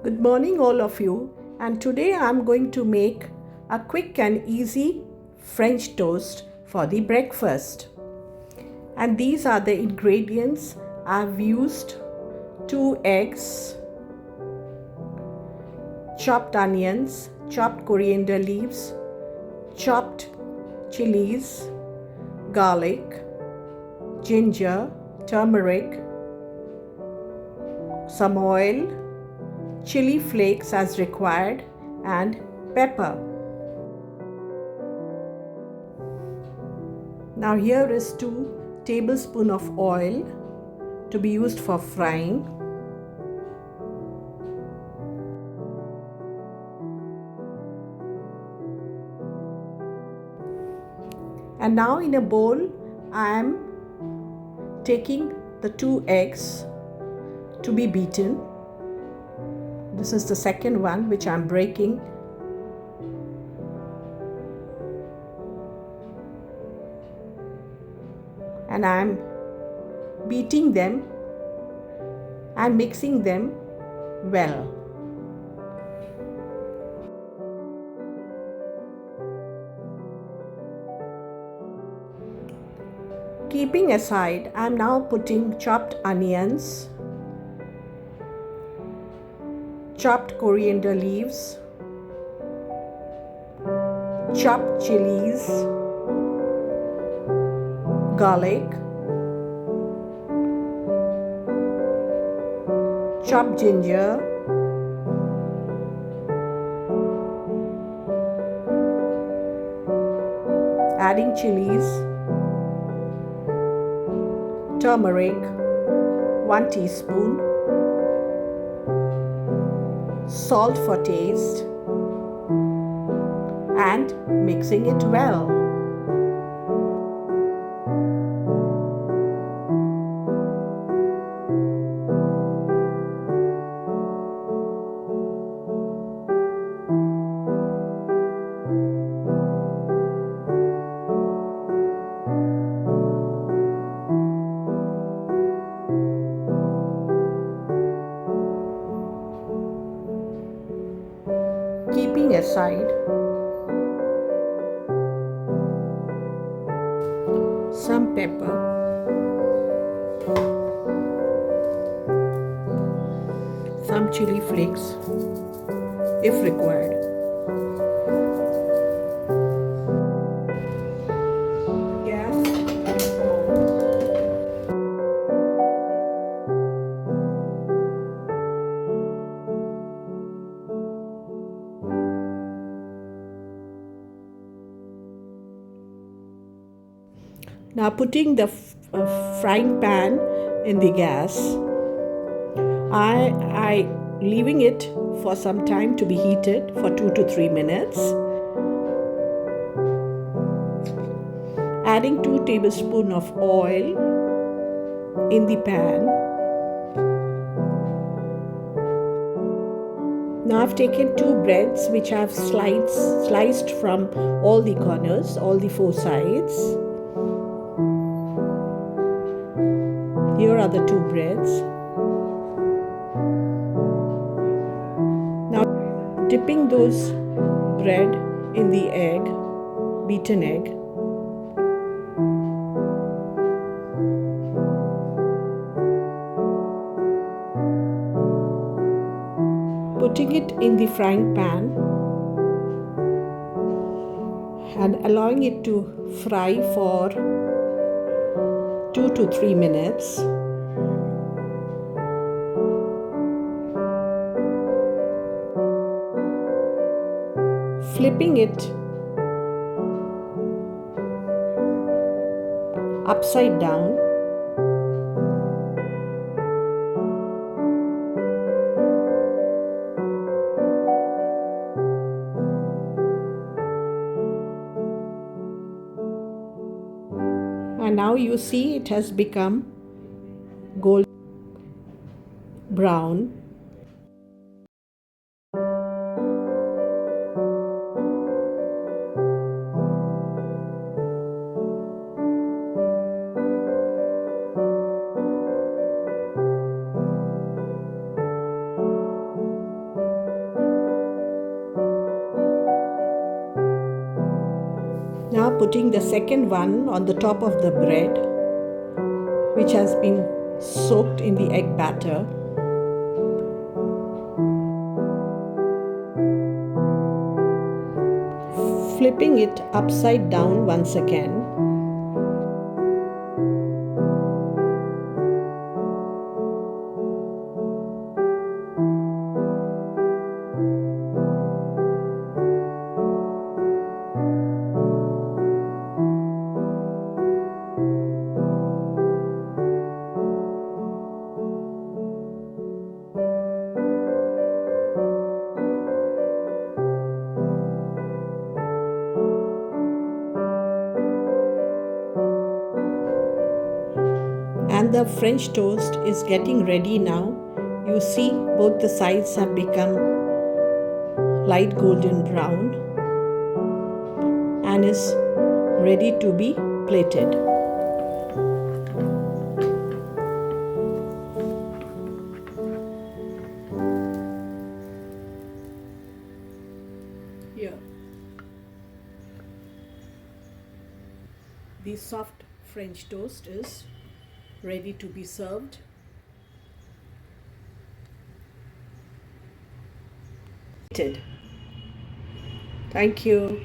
Good morning, all of you. And today I'm going to make a quick and easy French toast for the breakfast. And these are the ingredients I've used: 2 eggs, chopped onions, chopped coriander leaves, chopped chilies, garlic, ginger, turmeric, some oil, chili flakes as required, and pepper. Now here is 2 tablespoons of oil to be used for frying. And now in a bowl I am taking the 2 eggs to be beaten. This is the second one which I am breaking. And I am beating them and mixing them well. Keeping aside, I am now putting chopped onions, chopped coriander leaves, chopped chilies, garlic, chopped ginger, adding chilies, turmeric 1 teaspoon, salt for taste, and mixing it well. Keeping aside some pepper, some chili flakes if required. Gas on. Now putting the frying pan in the gas, I leaving it for some time to be heated for 2 to 3 minutes. Adding 2 tablespoons of oil in the pan. Now I've taken 2 breads which I've sliced from all the corners, all the 4 sides. Here are the 2 breads. Now dipping those bread in the egg, beaten egg. Putting it in the frying pan and allowing it to fry for 2 to 3 minutes. Flipping it upside down. And now you see it has become golden brown. putting the second one on the top of the bread, which has been soaked in the egg batter. Flipping it upside down once again. And the French toast is getting ready now. You see both the sides have become light golden brown and is ready to be plated. Here, the soft French toast is ready to be served. Thank you.